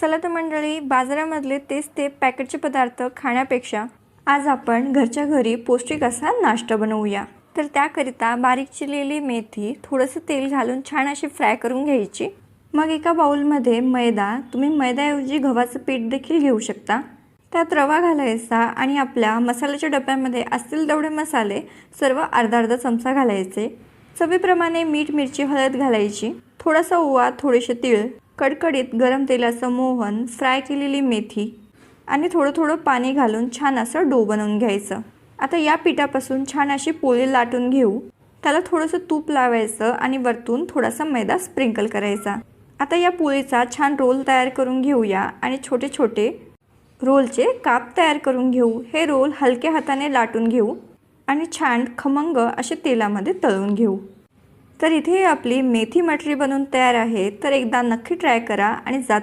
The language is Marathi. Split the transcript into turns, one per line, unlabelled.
चला तर मंडळी, बाजारामधले तेच ते पॅकेटचे पदार्थ खाण्यापेक्षा आज आपण घरच्या घरी पौष्टिक असा नाश्ता बनवूया। तर त्याकरिता बारीक चिरलेली मेथी थोडंसं तेल घालून छान अशी फ्राय करून घ्यायची। मग एका बाउलमध्ये मैदा, तुम्ही मैद्याऐवजी गव्हाचं पीठ देखील घेऊ शकता। त्यात रवा घालायचा आणि आपल्या मसाल्याच्या डब्यामध्ये असतील तेवढे मसाले सर्व अर्धा चमचा घालायचे। चवीप्रमाणे मीठ, मिरची, हळद घालायची, थोडासा ओवा, थोडेसे तीळ, कडकडीत गरम तेलाचं मोहन, फ्राय केलेली मेथी आणि थोडं पाणी घालून छान असं डो बनवून घ्यायचं। आता या पिठापासून छान अशी पोळी लाटून घेऊ। त्याला थोडंसं तूप लावायचं आणि वरतून थोडासा मैदा स्प्रिंकल करायचा। आता या पोळीचा छान रोल तयार करून घेऊया आणि छोटे छोटे रोलचे काप तयार करून घेऊ। हे रोल हलक्या हाताने लाटून घेऊ आणि छान खमंग असे तेलामध्ये तळून घेऊ। तर इथे आपली मेथी मटरी बनवून तयार आहे। तर एकदा नक्की ट्राय करा आणि जाता